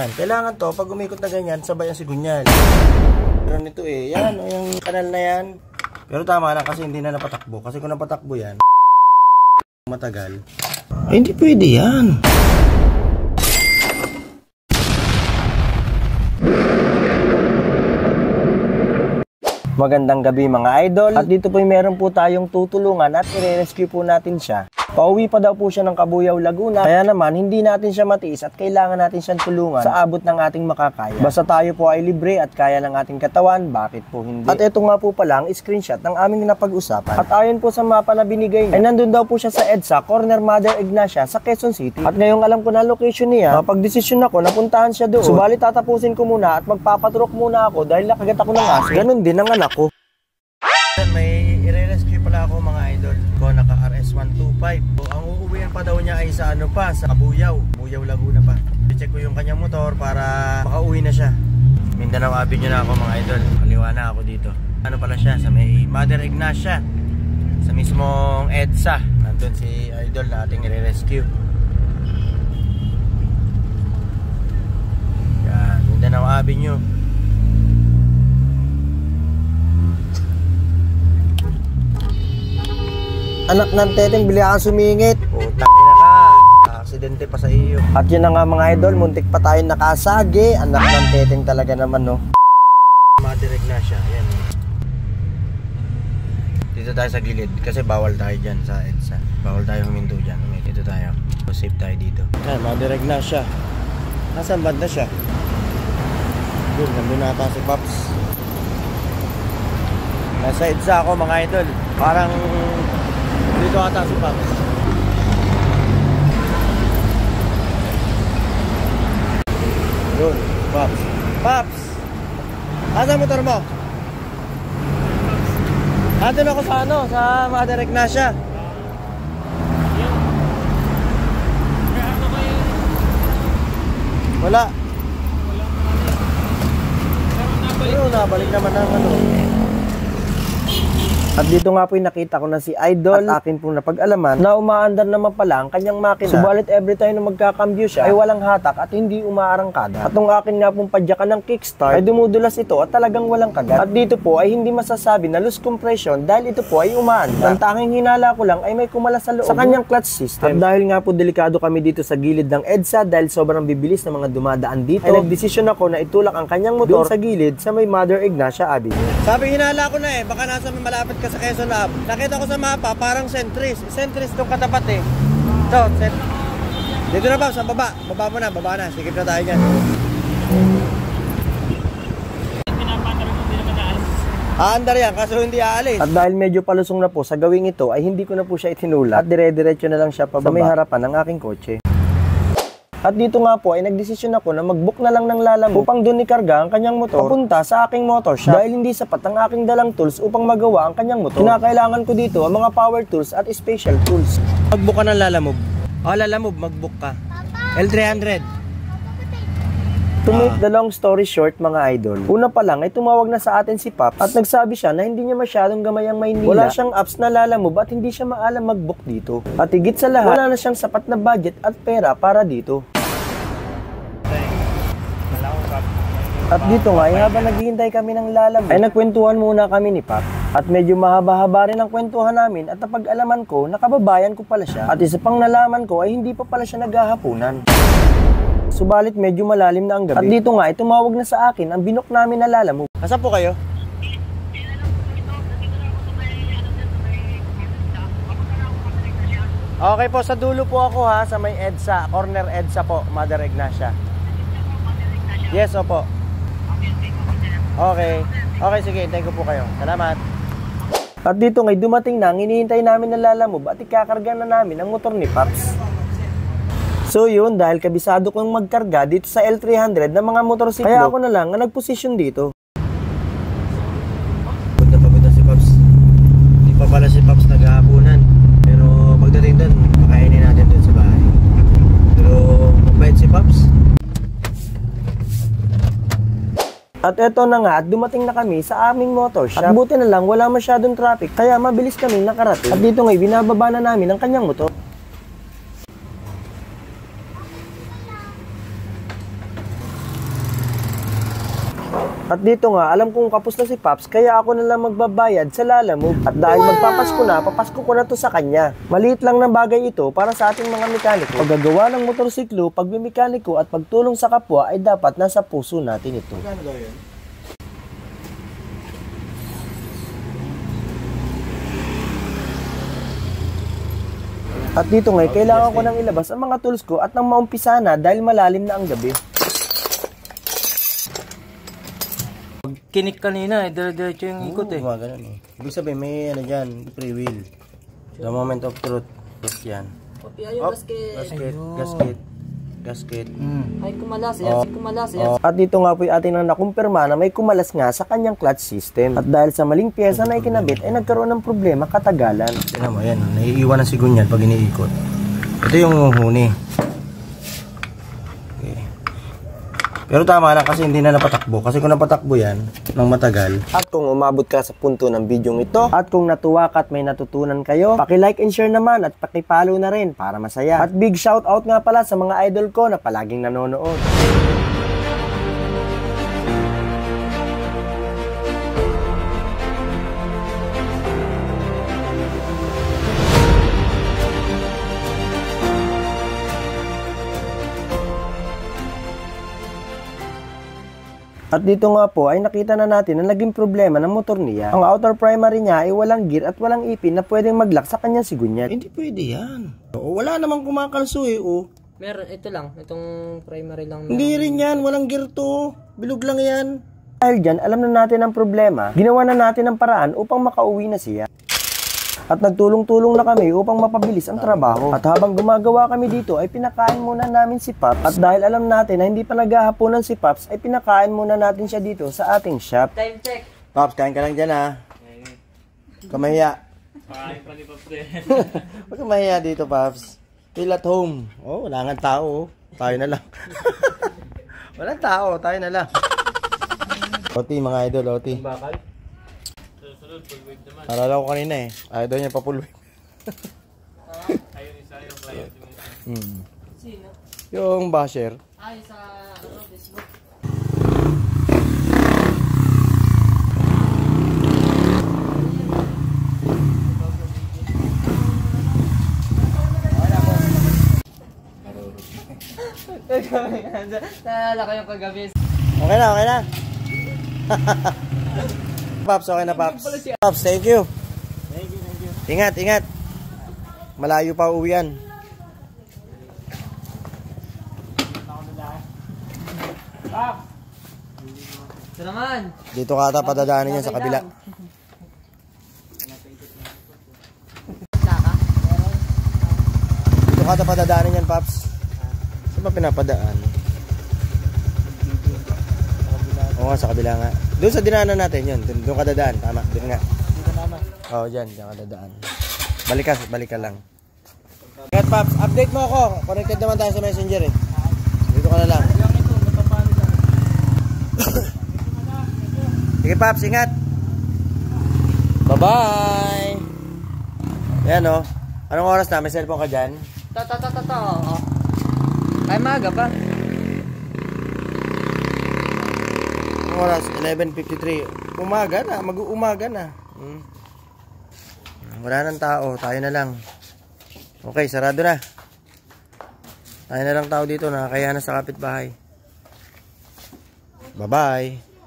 Kailangan to, pag umikot na ganyan, sabay ang sigunyal. Pero nito yan, yung kanal na yan. Pero tama lang kasi hindi na napatakbo. Kasi kung napatakbo yan, matagal. Hindi pwede yan. Magandang gabi mga idol. At dito po meron po tayong tutulungan at i-rescue po natin siya. Pauwi pa daw po siya ng Cabuyao, Laguna. Kaya naman hindi natin siya matiis at kailangan natin siyang tulungan sa abot ng ating makakaya. Basta tayo po ay libre at kaya ng ating katawan, bakit po hindi? At ito nga po pala ang screenshot ng aming napag-usapan. At ayon po sa mapa na binigay niya, ay nandun daw po siya sa EDSA, corner Mother Ignacia sa Quezon City. At ngayong alam ko na location niya, mapag-desisyon ako na puntahan siya doon. Subalit tatapusin ko muna at magpapatrok muna ako dahil nakagat ako ng aso. Ganun din ang anak ko. May i-rescue pala ako mga idol ko, naka RS125. So, ang uuwian pa daw niya ay sa sa Cabuyao, Laguna pa. I-check ko yung kanyang motor para makauwi na siya. Mindanao Avenue na ako mga idol. Kaliwa na ako dito. Ano pala siya, sa may Mother Ignacia, sa mismong EDSA. Nandun si idol na ating i-rescue. Yan, Mindanao Avenue. Anak ng teteng, bili akong sumingit. Putang ina ka, aksidente pa sa iyo. At yun na nga mga idol, muntik pa tayo nakasagi. Anak ng teteng talaga naman, no. Mother Ignacia, ayan. Dito tayo sa gilid kasi bawal tayo dyan sa EDSA. Bawal tayo huminto dyan. Dito tayo, safe tayo dito. Ayan, Mother Ignacia. Nasaan banda siya? Doon, nandun na ata si Pops. Nasa EDSA ako mga idol. Parang dito ata si Pops. Yun, Pops. Pops! Asa motor mo? Andun ako sa sa Mother Ignacia. Wala. Pero nabalik naman ang At dito nga po yung nakita ko na si Idol at akin po napag-alaman na umaandar naman pala ang kanyang makina. Subalit every time na magkakambyo siya ay walang hatak at hindi umaarangkada. At nung akin nga pong padyakan ng kickstart ay dumudulas ito at talagang walang kagat. At dito po ay hindi masasabi na loose compression dahil ito po ay umaandar. Ang tanging hinala ko lang ay may kumala sa loob sa kanyang clutch system. At dahil nga po delikado kami dito sa gilid ng EDSA dahil sobrang bibilis ng mga dumadaan dito, ay nagdesisyon ako na itulak ang kanyang motor sa gilid sa may Mother Ignacia Avenue. Sabi hinala ko na baka nasa malapit ka sa Quezon Ave. Nakita ko sa mapa, parang Centris. Centris itong katapat Ito, dito na ba, sa baba. Baba mo na, baba na. Sikip na tayo dyan. Aandar yan, kaso hindi aalis. At dahil medyo palusong na po sa gawing ito, ay hindi ko na po siya itinulak. At dire-diretso na lang siya pababa sa may harapan ng aking kotse. At dito nga po ay nagdesisyon ako na mag-book na lang ng Lalamove upang doon ikarga ang kanyang motor papunta sa aking motor shop dahil hindi sapat ang aking dalang tools upang magawa ang kanyang motor. Kinakailangan ko dito ang mga power tools at special tools. Mag-book ka ng Lalamove. Lalamove, mag-book ka. L300. To make the long story short mga idol, una pa lang ay tumawag na sa atin si Pops at nagsabi siya na hindi niya masyadong gamay ang Maynila. Wala siyang apps na Lalamove at hindi siya maalam mag-book dito. At higit sa lahat, wala na siyang sapat na budget at pera para dito. At dito nga, habang naghihintay kami ng Lalamove, ay nagkwentuhan muna kami ni Pops. At medyo mahaba-haba rin ang kwentuhan namin at napag-alaman ko, nakababayan ko pala siya. At isa pang nalaman ko ay hindi pa pala siya naghahapunan. Subalit medyo malalim na ang gabi. At dito nga, tumawag na sa akin ang binok namin na Lalamove. Asa po kayo? Okay po, sa dulo po ako sa may EDSA, corner EDSA po, Mother Ignacia. Yes, opo. Okay. Okay, sige, hintayin ko po kayo. Salamat. At dito ngay dumating na ang hinihintay namin na Lalamove at ikakarga na namin ang motor ni Pops. So yun, dahil kabisado kong magkarga dito sa L300 ng mga motorsiklo, kaya ako na lang ang nagposisyon dito. Pagod na si Pops. Hindi pa pala si Pops naghahapunan. Pero pagdating doon, pakainin natin doon sa bahay. Pero mabait si Pops. At eto na nga, at dumating na kami sa aming motor shop. At buti na lang, wala masyadong traffic, kaya mabilis kaming nakarating. At dito ngay, binababa na namin ang kanyang motor. At dito nga, alam kong kapos na si Pops, kaya ako na lang magbabayad sa Lalamove. At dahil magpapasko na, papasko ko na to sa kanya. Maliit lang ng bagay ito para sa ating mga mekaniko. Paggagawa ng motorsiklo, pagbimekaniko at pagtulong sa kapwa ay dapat nasa puso natin ito. At dito nga, kailangan ko nang ilabas ang mga tools ko at nang maumpisa na dahil malalim na ang gabi. Kinik kanina, dire-diretso yung ikot eh. Ganun eh. Ibig sabihin, may ano dyan, free wheel. The moment of truth. Yan. Gasket. Ay, kumalas yan. At dito nga po yung ating nang nakumpirma na may kumalas nga sa kanyang clutch system. At dahil sa maling pyesa na ikinabit, ay nagkaroon ng problema katagalan. Tingnan mo, yan. Naiiwan ng sigunyan pag iniikot. Ito yung huni. Pero tama lang kasi hindi na napatakbo. Kasi kung napatakbo yan ng matagal. At kung umabot ka sa punto ng bidyong ito, at kung natuwa ka at may natutunan kayo, paki-like and share naman at paki-follow na rin para masaya. At big shout out nga pala sa mga idol ko na palaging nanonood. At dito nga po ay nakita na natin na naging problema ng motor niya. Ang outer primary niya ay walang gear at walang ipin na pwedeng mag-lock sa kanyang sigunyan. Hindi pwede yan. Wala namang kumakalso eh. Meron, ito lang. Itong primary lang. Hindi rin yan. Walang gear to. Bilog lang yan. Dahil dyan, alam na natin ang problema. Ginawa na natin ang paraan upang makauwi na siya. At nagtulong-tulong na kami upang mapabilis ang trabaho. At habang gumagawa kami dito ay pinakain muna namin si Pops. At dahil alam natin na hindi pa naghahaponan si Pops ay pinakain muna natin siya dito sa ating shop. Time check. Pops, kain ka lang dyan ha. Kamahiya. Pakain pa ni Pops din. Huwag kang mahiya dito, Pops. Feel at home. Oh, wala nga tao. Tayo na lang. Walang tao, tayo na lang. Oti, mga idol, Oti. Bakal? Alala ko kanina eh. Ayaw daw niya papulwin. Ayun isa yung client. Sino? Yung basher. Ay, sa Facebook. Naalala ko yung kagabi. Okay na. Pops, okay na, Pops. Pops, thank you. Ingat. Malayo pa uwian. Ito naman. Dito ka ata padadaanin yan sa kabila. Dito ka ata padadaanin yan, Pops. Saan ba pinapadaan? Oo nga, sa kabila nga. Doon sa dinaanan natin yun. Doon ka dadaan. Tama. Doon nga. Oo, dyan. Diyan ka dadaan. Balik ka lang. Ingat, Pops. Update mo ako. Connected naman tayo sa Messenger eh. Dito ka na lang. Sige, Pops. Ingat. Bye-bye. Yan o. Anong oras na? May cellphone ka dyan? Ay, maaga pa. Oras 11:53. Umaga na, mag-uumaga na. Wala nang tao, tayo na lang. Okay, sarado na. Tayo na lang tao dito, nakakaya na sa kapitbahay. Bye-bye.